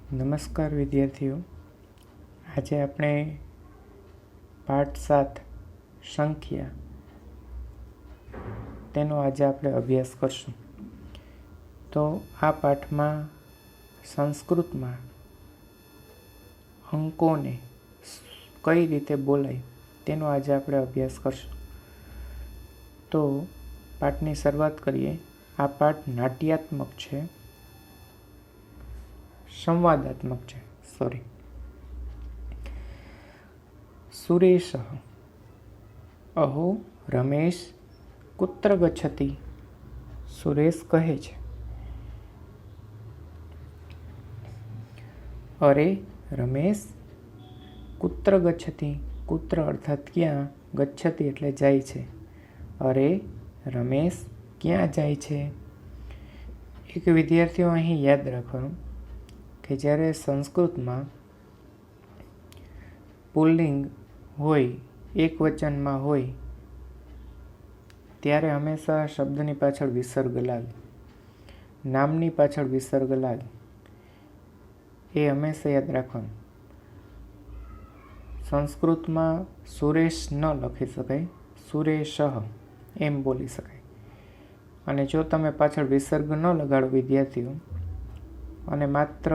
નમસ્કાર વિદ્યાર્થીઓ, આજે આપણે પાઠ 7 સંખ્યા તેનો આજે આપણે અભ્યાસ કરશું. તો આ પાઠમાં સંસ્કૃતમાં અંકોને કઈ રીતે બોલાય તેનો આજે આપણે અભ્યાસ કરશું. તો પાઠની શરૂઆત કરીએ. આ પાઠ નાટ્યાત્મક છે, સંવાદાત્મક છે. સુરેશ અહો રમેશ કુત્ર ગચ્છતિ. સુરેશ કહે છે, અરે રમેશ કુત્ર ગચ્છતિ. કુત્ર અર્થાત ક્યાં, ગચ્છતિ એટલે જાય છે. અરે રમેશ ક્યાં જાય છે. એક વિદ્યાર્થીઓ અહીં યાદ રાખવાનું કે જ્યારે સંસ્કૃતમાં પુલ્લિંગ હોય, એક વચનમાં હોય, ત્યારે હંમેશા શબ્દની પાછળ વિસર્ગ લાગે, નામની પાછળ વિસર્ગ લાગે. એ હંમેશા યાદ રાખવાનું. સંસ્કૃતમાં સુરેશ ન લખી શકાય, સુરેશ એમ બોલી શકાય. અને જો તમે પાછળ વિસર્ગ ન લગાડો વિદ્યાર્થીઓ, અને માત્ર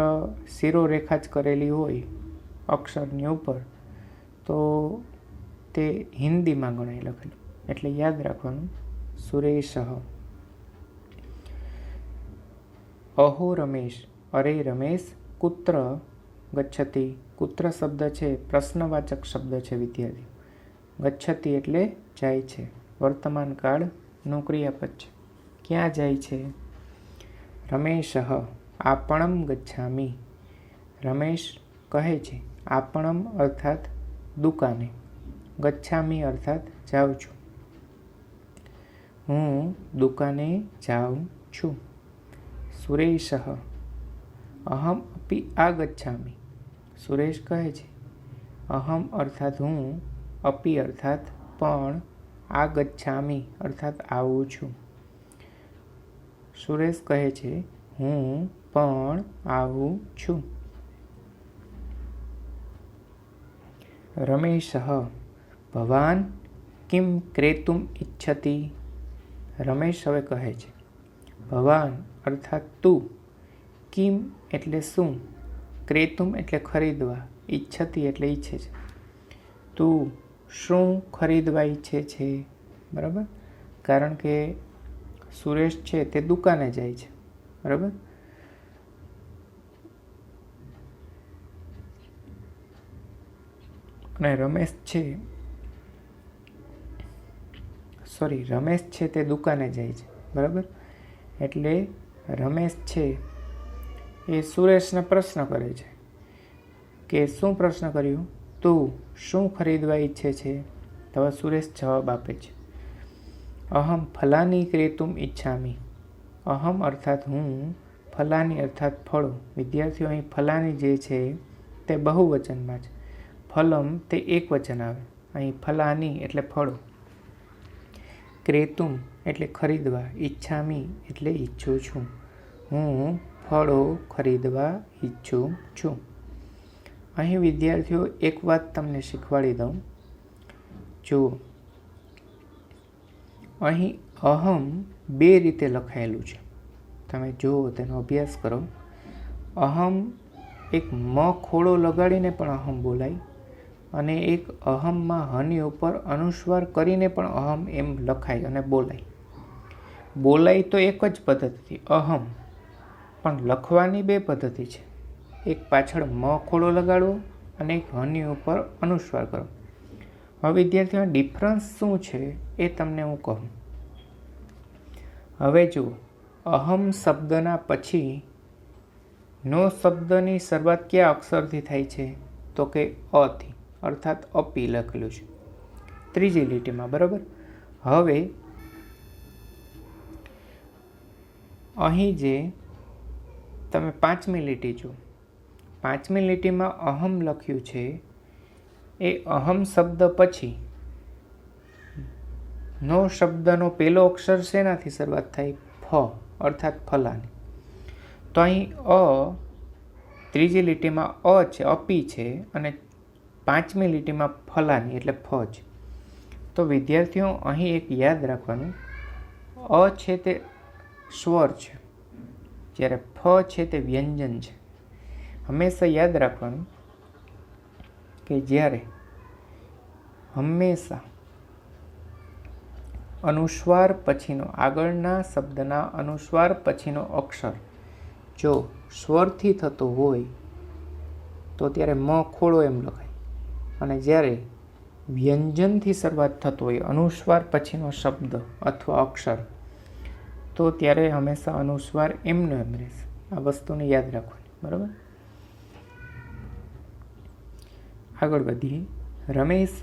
શિરોરેખા જ કરેલી હોય અક્ષરની ઉપર, તો તે હિન્દીમાં ગણાય લખેલું. એટલે યાદ રાખવાનું, સુરેશ. અહો રમેશ, અરે રમેશ કુત્ર ગચ્છતિ. કુત્ર શબ્દ છે પ્રશ્નવાચક શબ્દ છે વિદ્યાર્થી. ગચ્છતિ એટલે જાય છે, વર્તમાન કાળનું ક્રિયાપદ છે. ક્યાં જાય છે. રમેશ આપણમ ગચ્છામિ. રમેશ કહે છે, આપણમ અર્થાત દુકાને, ગચ્છામિ અર્થાત જાઉં છું. હું દુકાને જાઉં છું. સુરેશ અહમ અપી આગચ્છામિ. સુરેશ કહે છે, અહમ અર્થાત હું, અપી અર્થાત પણ, આગચ્છામિ અર્થાત આવું છું. સુરેશ કહે છે, હું પણ આવું છું. રમેશ ભવાન કિમ ક્રેતુમ ઇચ્છતિ. રમેશ હવે કહે છે, ભવાન અર્થાત તું, કિમ એટલે શું, ક્રેતુમ એટલે ખરીદવા, ઇચ્છતિ એટલે ઈચ્છે છે. તું શું ખરીદવા ઈચ્છે છે. બરાબર, કારણ કે સુરેશ છે તે દુકાને જાય છે. બરાબર. અને રમેશ છે તે દુકાને જાય છે. બરાબર. એટલે રમેશ છે એ સુરેશને પ્રશ્ન કરે છે કે શું પ્રશ્ન કર્યું, તું શું ખરીદવા ઈચ્છે છે. તો સુરેશ જવાબ આપે છે, અહમ ફલાની ક્રેતુમ ઈચ્છામિ. અહમ અર્થાત હું, ફલાની અર્થાત ફળો. વિદ્યાર્થીઓ અહીં ફલાની જે છે તે બહુવચનમાં છે, ફલમ તે એક વચન આવે. અહીં ફલાની એટલે ફળો, ક્રેતુમ એટલે ખરીદવા, ઈચ્છામી એટલે ઈચ્છું છું. હું ફળો ખરીદવા ઈચ્છું છું. અહીં વિદ્યાર્થીઓ એક વાત તમને શીખવાડી દઉં. જુઓ, અહીં અહમ બે રીતે લખાયેલું છે. તમે જુઓ, તેનો અભ્યાસ કરો. અહમ એક મ ખોડો લગાડીને પણ અહમ બોલાય, અને એક અહમમાં હની ઉપર અનુસ્વાર કરીને પણ અહમ એમ લખાય અને બોલાય. બોલાય તો એક જ પદ્ધતિ અહમ, પણ લખવાની બે પદ્ધતિ છે. એક પાછળ મ ખોડો લગાડવો અને એક હની ઉપર અનુસ્વાર કરો. હવે વિદ્યાર્થીઓ ડિફરન્સ શું છે એ તમને હું કહું. હવે જુઓ, અહમ શબ્દના પછી નો શબ્દની શરૂઆત કયા અક્ષરથી થાય છે, તો કે અથી, અર્થાત અપી લખેલું છે ત્રીજી લીટીમાં. બરાબર. હવે અહીં જે તમે પાંચમી લીટી જુઓ, પાંચમી લીટીમાં અહમ લખ્યું છે. એ અહમ શબ્દ પછી નો શબ્દનો પહેલો અક્ષર શેનાથી શરૂઆત થાય, ફ અર્થાત ફલાની. તો અહીં અ ત્રીજી લીટીમાં અ છે, અપી છે, અને પાંચમી લીટીમાં ફલાની એટલે ફ છે. તો વિદ્યાર્થીઓ અહીં એક યાદ રાખવાનું, અ છે તે સ્વર છે, જ્યારે ફ છે તે વ્યંજન છે. હંમેશા યાદ રાખવાનું કે જ્યારે હંમેશા અનુસ્વાર પછીનો, આગળના શબ્દના અનુસ્વાર પછીનો અક્ષર જો સ્વરથી થતો હોય તો ત્યારે મ ખોડો એમ લખાય, અને જ્યારે વ્યંજનથી શરૂઆત થતો હોય અનુસ્વાર પછીનો શબ્દ અથવા અક્ષર તો ત્યારે હંમેશા અનુસ્વાર એમનો એમ રહેશે. આ વસ્તુને યાદ રાખવાની, બરાબર. આગળ વધીએ. રમેશ,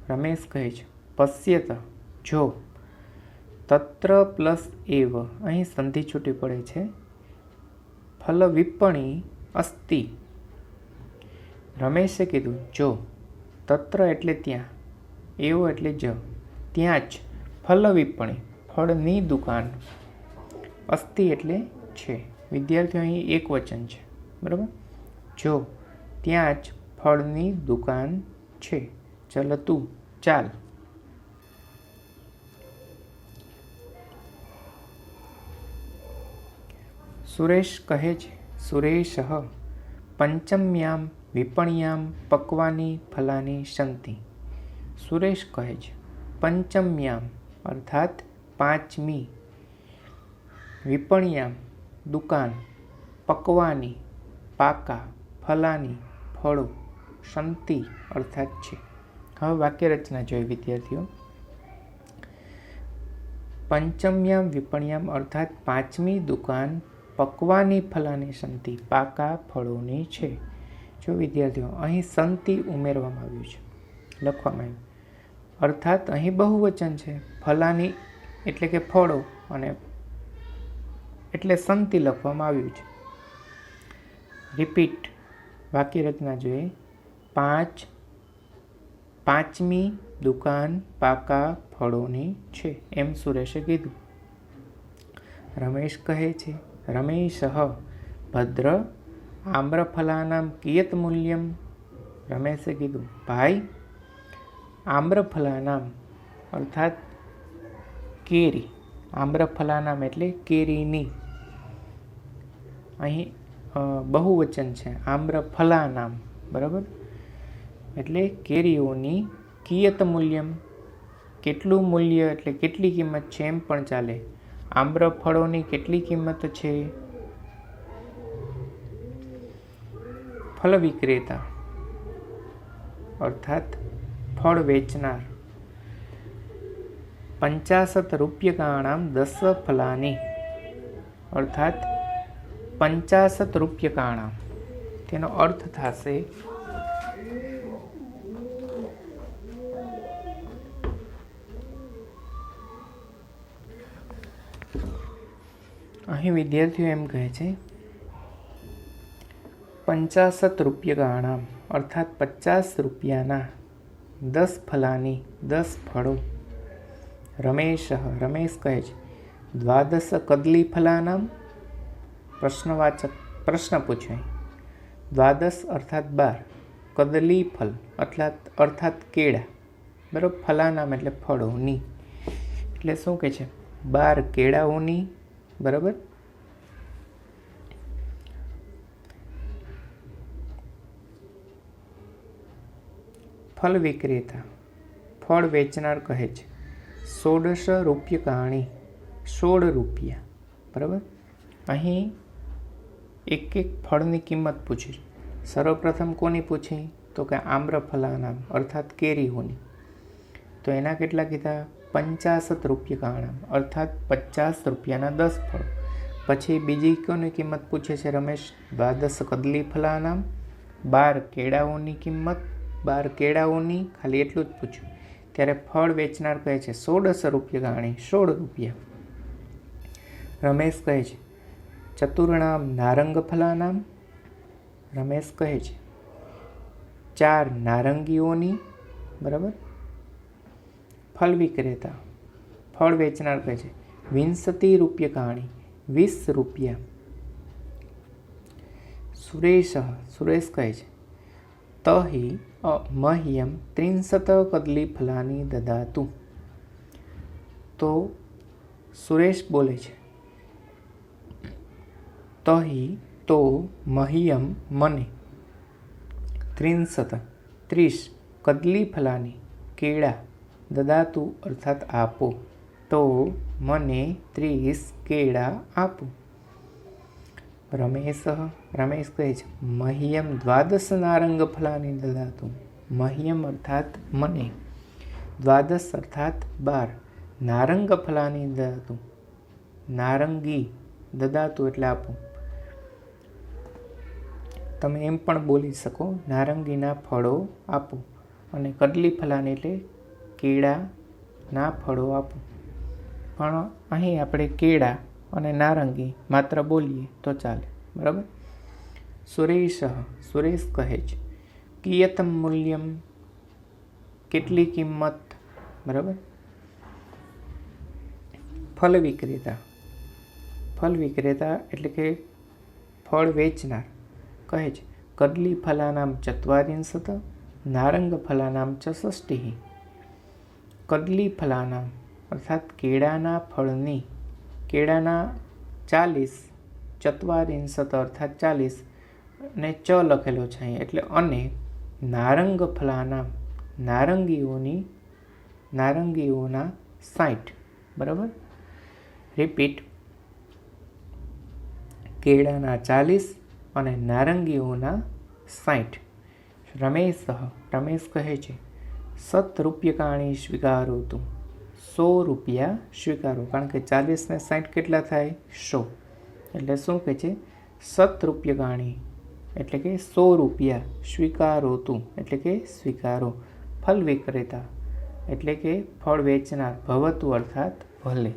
રમેશ કહે છે પશ્યત જો, તત્ર પ્લસ એવ, અહીં સંધિ છૂટી પડે છે. ફલ વિપણી અસ્તિ, રમેશે કીધું જો, તત્ર એટલે ત્યાં, એવો એટલે જ, ત્યાં જ, ફલ વિપણી ફળની દુકાન, અસ્તિ એટલે છે. વિદ્યાર્થીઓ અહીં એક વચન છે, બરાબર. જો ત્યાં જ ફળની દુકાન છે. ચલ તું ચાલ. સુરેશ કહે છે સુરેશ પંચમ્યામ વિપણ્યામ પક્વાની ફલાની સંતિ. સુરેશ કહે છે પંચમ્યામ અર્થાત પાંચમી, વિપણ્યામ દુકાન, પક્વાની પાકા, ફલાની ફળો, સંતિ અર્થાત છે. હવે વાક્ય રચના જોઈએ વિદ્યાર્થીઓ. પંચમ્યામ વિપણ્યામ અર્થાત પાંચમી દુકાન, પક્વાની ફલાની સંતિ પાકા ફળોની છે. જો વિદ્યાર્થીઓ અહીં સંતિ ઉમેરવામાં આવ્યું છે, લખવામાં આવ્યું, અર્થાત અહીં બહુવચન છે. ફલાની એટલે કે ફળો અને એટલે સંતિ લખવામાં આવ્યું છે. રિપીટ વાક્ય રચના જોઈએ. પાંચમી દુકાન પાકા ફળોની છે એમ સુરેશે કીધું. રમેશ કહે છે રમેશ ભદ્ર આમ્રફલાનામ કિયત મૂલ્યમ. રમેશે કીધું ભાઈ આમ્રફલાનામ અર્થાત કેરી, આમ્રફલાનામ એટલે કેરીની, અહીં બહુવચન છે આમ્રફલાનામ, બરાબર. એટલે કેરીઓની કિયત મૂલ્યમ કેટલું મૂલ્ય એટલે કેટલી કિંમત છે એમ પણ ચાલે. આમ્રફળોની કેટલી કિંમત છે. ફળ વિક્રેતા અર્થાત ફળ વેચનાર 50 રૂપ્યકાણામ 10 ફલાની અર્થાત 50 રૂપ્યકાણામ. તેનો અર્થ થશે અહીં વિદ્યાર્થીઓ એમ કહે છે 50 રૂપ્યકાણામ અર્થાત 50 રૂપિયાના 10 ફલાની 10 ફળો. રમેશ કહે છે 12 કદલી ફલાનામ. પ્રશ્નવાચક પ્રશ્ન પૂછે. 12 અર્થાત 12, કદલી ફલ અર્થાત કેળા, બરાબર. ફલાનામ એટલે ફળોની, એટલે શું કહે છે 12 કેળાઓની, બરાબર. ફલ વિક્રેતા ફળ વેચનાર કહે છે 16 રૂપ્યકાણી 16 રૂપિયા, બરાબર. અહીં એક એક ફળની કિંમત પૂછી. સર્વપ્રથમ કોની પૂછી તો કે આમ્રફલાનામ અર્થાત કેરીઓની. તો એના કેટલા કીધા 50 રૂપ્યકાણામ અર્થાત 50 રૂપિયાના 10 ફળ. પછી બીજી કોની કિંમત પૂછે છે રમેશ 12 કદલી ફલાનામ 12 કેળાઓની કિંમત, 12 કેળાઓની, ખાલી એટલું જ પૂછ્યું. ત્યારે ફળ વેચનાર કહે છે 16 રૂપ્યકાણી 16 રૂપિયા. રમેશ કહે છે ચતુર્ણામ નારંગ ફલાનામ. રમેશ કહે છે 4 નારંગીઓની, બરાબર. ફલ વિક્રેતા ફળ વેચનાર કહે છે 20 રૂપ્યકાણી 20 રૂપિયા. સુરેશ કહે છે તહિ મહ્યમ 30 કદલીફલાની દદાતુ. તો સુરેશ બોલે છે તહિ તો મહ્યમ મને 30 કદલીફલાની કેળા દદાતુ અર્થાત આપો. તો મને 30 કેળા આપો. રમેશ કહે છે મહ્યમ 12 નારંગફલાની દદાતુ. મહ્યમ અર્થાત મને, 12 અર્થાત 12 નારંગફલાની દદાતુ. નારંગી દદાતુ એટલે આપો. તમે એમ પણ બોલી શકો નારંગીના ફળો આપો, અને કદલીફલાની એટલે કેળાના ફળો આપો. પણ અહીં આપણે કેળા અને નારંગી માત્ર બોલીએ તો ચાલે. બરાબર. સુરેશ કહે છે કિયતમ મૂલ્યમ, કેટલી કિંમત. બરાબર. ફલ વિક્રેતા એટલે કે ફળ વેચનાર કહે છે કદલીફલાનામ 40 નારંગફલાનામ ચ 60. કદલીફલાનામ અર્થાત કેળાના ફળની, કેળાના 40, 40 અર્થાત 40 ને ચ લખેલો છે અહીં એટલે અને નારંગફલાનામ નારંગીઓના 60. બરાબર. રિપીટ. કેળાના 40 અને નારંગીઓના 60. રમેશ કહે છે 100 રૂપ્યકાણી સ્વીકારો તું. 100 રૂપિયા સ્વીકારો. કારણ કે 40 ને 60 કેટલા થાય? 100. એટલે શું કહે છે 100 રૂપ્યકાણી એટલે કે 100 રૂપિયા સ્વીકારો તું એટલે કે સ્વીકારો. ફલ વિક્રેતા એટલે કે ફળ વેચનાર ભવતું અર્થાત ભલે.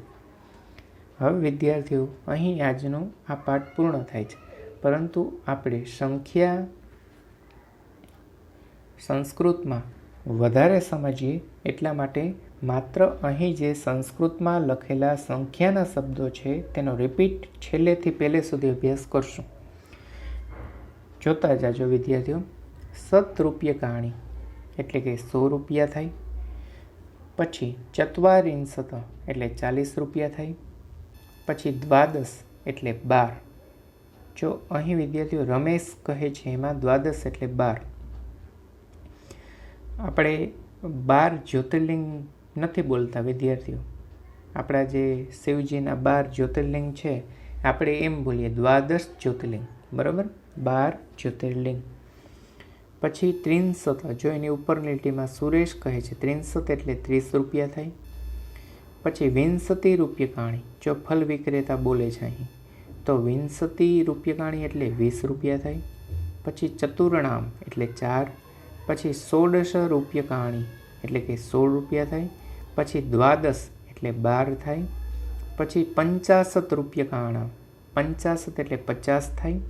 હવે વિદ્યાર્થીઓ અહીં આજનો આ પાઠ પૂર્ણ થાય છે. પરંતુ આપણે સંખ્યા સંસ્કૃતમાં વધારે સમજીએ એટલા માટે માત્ર અહીં જે સંસ્કૃતમાં લખેલા સંખ્યાના શબ્દો છે તેનો રિપીટ છેલ્લેથી પહેલે સુધી અભ્યાસ કરશું. જોતા જાજો વિદ્યાર્થીઓ. 100 રૂપ્યકાણી એટલે કે 100 રૂપિયા થાય. પછી 40 એટલે 40 રૂપિયા થાય. પછી 12 એટલે 12. જો અહીં વિદ્યાર્થીઓ રમેશ કહે છે એમાં 12 એટલે 12. આપણે 12 જ્યોતિર્લિંગ નથી બોલતા વિદ્યાર્થીઓ. આપણા જે શિવજીના 12 જ્યોતિર્લિંગ છે આપણે એમ બોલીએ 12 જ્યોતિર્લિંગ. બરાબર. 12 જ્યોતિર્લિંગ. પછી 30 જો એની ઉપરની લીટીમાં સુરેશ કહે છે 30 એટલે 30 રૂપિયા થાય. પછી 20 રૂપ્યકાણી જો ફલ વિક્રેતા બોલે છે અહીં તો 20 રૂપ્યકાણી એટલે 20 રૂપિયા થાય. પછી ચતુર્ણામ એટલે 4. પછી 16 રૂપ્યકાણી એટલે કે 16 રૂપિયા થાય. પછી 12 એટલે 12 થાય. પછી 50 રૂપ્યકાણા 50 એટલે 50 થાય.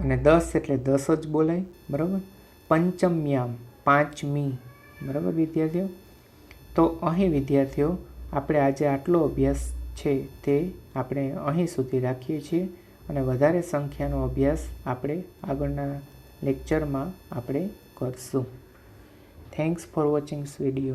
અને 10 એટલે 10 જ બોલાય. બરાબર. પંચમ્યામ 5મી. બરાબર વિદ્યાર્થીઓ. તો અહીં વિદ્યાર્થીઓ આપણે આજે આટલો અભ્યાસ છે તે આપણે અહીં સુધી રાખીએ છીએ અને વધારે સંખ્યાનો અભ્યાસ આપણે આગળના લેક્ચરમાં આપણે કરશું. Thanks for watching this video.